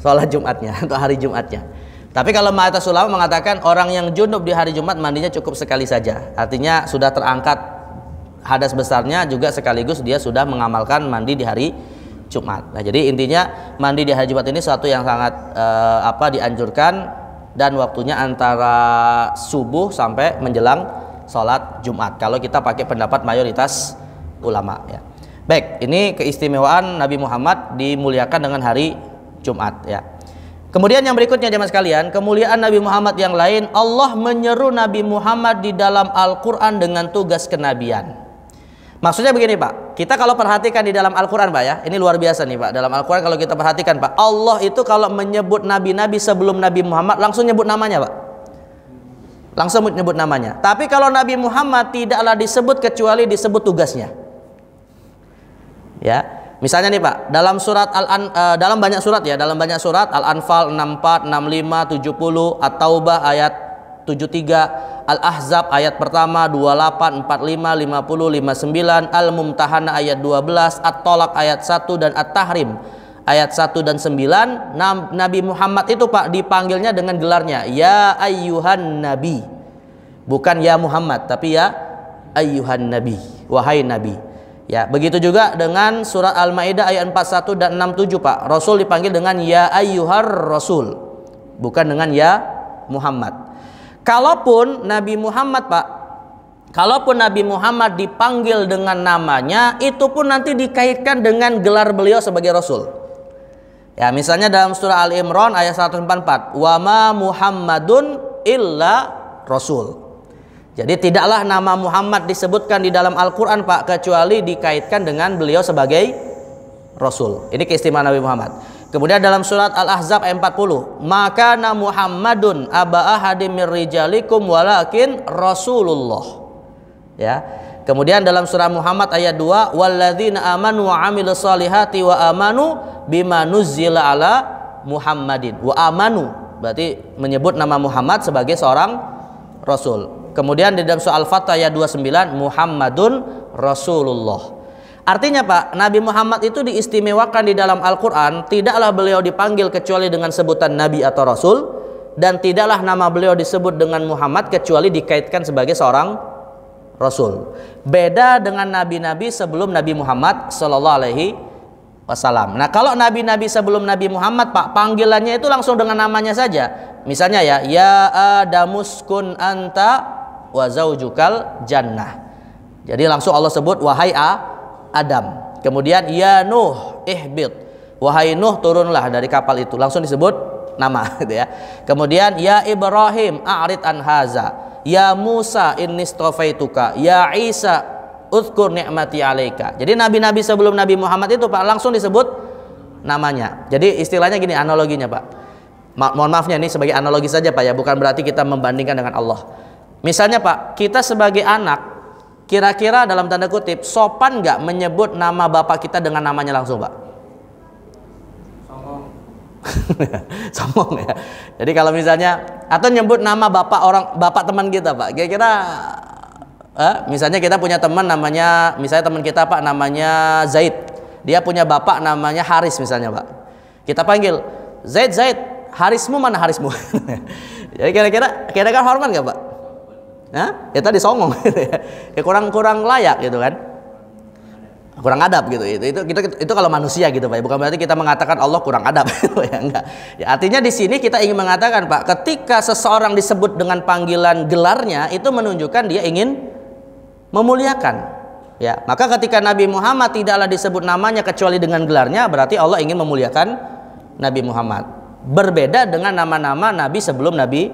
sholat Jumatnya atau hari Jumatnya. Tapi kalau mayoritas ulama mengatakan orang yang junub di hari Jumat mandinya cukup sekali saja. Artinya sudah terangkat hadas besarnya, juga sekaligus dia sudah mengamalkan mandi di hari Jumat. Nah, jadi intinya mandi di hari Jumat ini suatu yang sangat dianjurkan, dan waktunya antara subuh sampai menjelang sholat Jumat. Kalau kita pakai pendapat mayoritas ulama ya. Baik, ini keistimewaan Nabi Muhammad dimuliakan dengan hari Jumat ya. Kemudian yang berikutnya jemaah sekalian, kemuliaan Nabi Muhammad yang lain, Allah menyeru Nabi Muhammad di dalam Al-Quran dengan tugas kenabian. Maksudnya begini Pak, kita kalau perhatikan di dalam Al-Quran Pak ya, ini luar biasa nih Pak. Dalam Al-Quran kalau kita perhatikan Pak, Allah itu kalau menyebut nabi-nabi sebelum Nabi Muhammad langsung nyebut namanya Pak. Langsung menyebut namanya. Tapi kalau Nabi Muhammad tidaklah disebut kecuali disebut tugasnya. Ya. Misalnya nih Pak, dalam surat dalam banyak surat ya, dalam banyak surat Al-Anfal 64, 65, 70, At-Taubah ayat 73, Al-Ahzab ayat pertama 28, 45, 50, 59, Al-Mumtahanah ayat 12, At-Tolak ayat 1 dan At-Tahrim ayat 1 dan 9. Nabi Muhammad itu Pak dipanggilnya dengan gelarnya ya ayyuhan nabi. Bukan ya Muhammad, tapi ya ayyuhan nabi, wahai nabi. Ya, begitu juga dengan surat Al-Maidah ayat 41 dan 67 Pak. Rasul dipanggil dengan ya ayyuhar rasul, bukan dengan ya Muhammad. Kalaupun Nabi Muhammad Pak, kalaupun Nabi Muhammad dipanggil dengan namanya, itu pun nanti dikaitkan dengan gelar beliau sebagai rasul. Ya, misalnya dalam surah Al-Imran ayat 144, wa ma Muhammadun illa rasul. Jadi tidaklah nama Muhammad disebutkan di dalam Al-Quran Pak, kecuali dikaitkan dengan beliau sebagai Rasul. Ini keistimewaan Nabi Muhammad. Kemudian dalam surat Al-Ahzab ayat 40, maka Muhammadun aba ahadim mir rijalikum walakin Rasulullah. Ya. Kemudian dalam surah Muhammad ayat 2, walladzina amanu wa amilus solihati wa amanu bima nuzzila ala Muhammadin. Wa amanu berarti menyebut nama Muhammad sebagai seorang Rasul. Kemudian di dalam surah Al-Fatah ayat 29, Muhammadun Rasulullah. Artinya Pak, Nabi Muhammad itu diistimewakan di dalam Al-Quran. Tidaklah beliau dipanggil kecuali dengan sebutan Nabi atau Rasul, dan tidaklah nama beliau disebut dengan Muhammad kecuali dikaitkan sebagai seorang Rasul. Beda dengan nabi-nabi sebelum Nabi Muhammad Sallallahu Alaihi Wasallam. Nah, kalau nabi-nabi sebelum Nabi Muhammad Pak, panggilannya itu langsung dengan namanya saja. Misalnya ya Adamuskun anta wa zaujukal jannah. Jadi langsung Allah sebut wahai Adam. Kemudian ya Nuh ihbit, wahai Nuh turunlah dari kapal itu. Langsung disebut nama gitu ya. Kemudian ya Ibrahim a'rid an haza, ya Musa innistofaituka, ya Isa uzkur ni'mati alaika. Jadi nabi-nabi sebelum Nabi Muhammad itu Pak langsung disebut namanya. Jadi istilahnya gini analoginya Pak. Mohon maafnya ini sebagai analogi saja Pak ya, bukan berarti kita membandingkan dengan Allah. Misalnya Pak, kita sebagai anak, kira-kira dalam tanda kutip sopan nggak menyebut nama bapak kita dengan namanya langsung Pak? Sombong. Sombong ya. Jadi kalau misalnya atau nyebut nama bapak teman kita Pak, kira-kira misalnya kita punya teman namanya, misalnya teman kita Pak namanya Zaid, dia punya bapak namanya Haris misalnya Pak. Kita panggil Zaid, Harismu mana Harismu? Jadi kira-kira hormat nggak Pak? Nah, ya tadi songong gitu ya. Ya kurang layak gitu kan. Kurang adab gitu. Itu kalau manusia gitu Pak. Bukan berarti kita mengatakan Allah kurang adab ya enggak. Ya artinya di sini kita ingin mengatakan Pak, ketika seseorang disebut dengan panggilan gelarnya itu menunjukkan dia ingin memuliakan. Ya, maka ketika Nabi Muhammad tidaklah disebut namanya kecuali dengan gelarnya, berarti Allah ingin memuliakan Nabi Muhammad. Berbeda dengan nama-nama nabi sebelum Nabi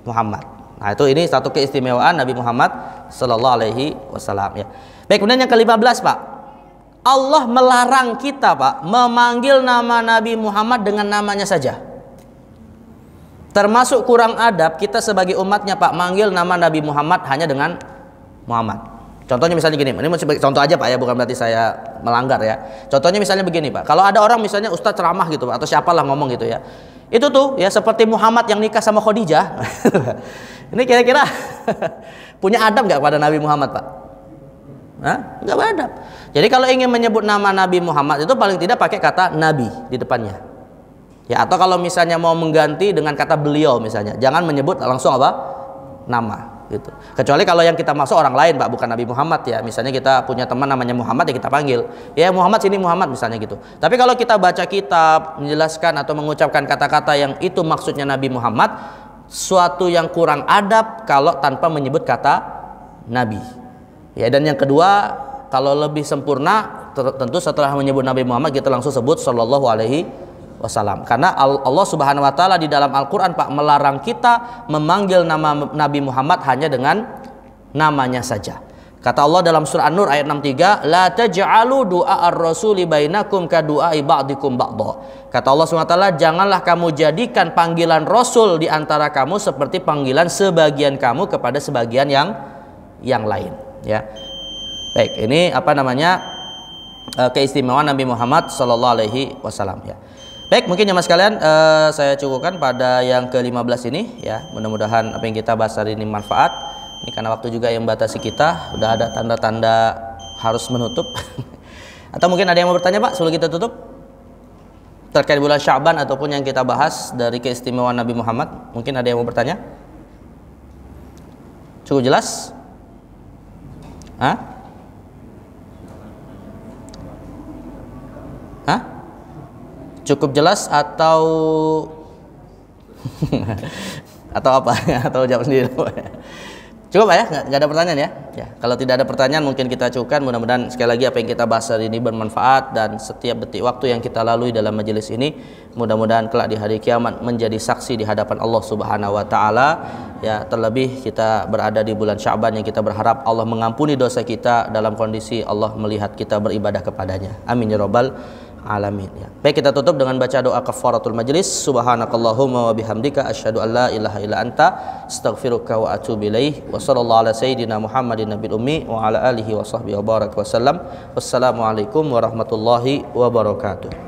Muhammad. Nah, ini satu keistimewaan Nabi Muhammad Sallallahu Alaihi Wasallam ya. Baik, kemudian yang ke-15 Pak, Allah melarang kita Pak memanggil nama Nabi Muhammad dengan namanya saja. Termasuk kurang adab kita sebagai umatnya Pak, manggil nama Nabi Muhammad hanya dengan Muhammad. Contohnya misalnya gini, ini contoh aja Pak ya, bukan berarti saya melanggar ya. Contohnya misalnya begini Pak, kalau ada orang misalnya Ustadz ceramah gitu Pak, atau siapalah ngomong gitu ya, itu tuh ya seperti Muhammad yang nikah sama Khadijah. Ini kira-kira punya adab nggak pada Nabi Muhammad Pak? Hah? Nggak beradab. Jadi kalau ingin menyebut nama Nabi Muhammad itu paling tidak pakai kata Nabi di depannya. Ya, atau kalau misalnya mau mengganti dengan kata beliau misalnya, jangan menyebut langsung apa? Nama gitu. Kecuali kalau yang kita maksud orang lain Pak, bukan Nabi Muhammad ya. Misalnya kita punya teman namanya Muhammad ya kita panggil. Ya Muhammad sini Muhammad misalnya gitu. Tapi kalau kita baca kitab menjelaskan atau mengucapkan kata-kata yang itu maksudnya Nabi Muhammad, suatu yang kurang adab kalau tanpa menyebut kata Nabi. Ya, dan yang kedua, kalau lebih sempurna tentu setelah menyebut Nabi Muhammad kita langsung sebut sallallahu alaihi wasallam. Karena Allah Subhanahu wa taala di dalam Al-Qur'an Pak melarang kita memanggil nama Nabi Muhammad hanya dengan namanya saja. Kata Allah dalam surah An-Nur ayat 63, la taj'alu du'a ar-rasuli bainakum ka du'ai ba'dikum ba'dha. Kata Allah Subhanahu wa taala, janganlah kamu jadikan panggilan Rasul di antara kamu seperti panggilan sebagian kamu kepada sebagian yang lain, ya. Baik, ini apa namanya? Keistimewaan Nabi Muhammad sallallahu alaihi wasallam ya. Baik, mungkin jemaah sekalian saya cukupkan pada yang ke-15 ini ya. Mudah-mudahan apa yang kita bahas hari ini manfaat. Ini karena waktu juga yang membatasi kita, udah ada tanda-tanda harus menutup. Atau mungkin ada yang mau bertanya Pak sebelum kita tutup? Terkait bulan Sya'ban ataupun yang kita bahas dari keistimewaan Nabi Muhammad, mungkin ada yang mau bertanya? Cukup jelas? Hah? Hah? Cukup jelas atau atau apa? Atau jawab sendiri? Cukup Pak ya? Nggak ada pertanyaan ya? Ya, kalau tidak ada pertanyaan mungkin kita cukupkan. Mudah-mudahan sekali lagi apa yang kita bahas hari ini bermanfaat, dan setiap detik waktu yang kita lalui dalam majelis ini mudah-mudahan kelak di hari kiamat menjadi saksi di hadapan Allah Subhanahu wa taala. Ya, terlebih kita berada di bulan Sya'ban yang kita berharap Allah mengampuni dosa kita dalam kondisi Allah melihat kita beribadah kepadanya. Amin ya rabbal alamin ya. Baik, kita tutup dengan baca doa kafaratul majlis. Subhanakallahumma wa bihamdika asyhadu an la ilaha illa anta astaghfiruka wa atubu ilaih. Wa sallallahu ala sayyidina Muhammadin nabiyil ummi wa ala alihi wa sahbihi wa baraka wasallam. Wassalamualaikum warahmatullahi wabarakatuh.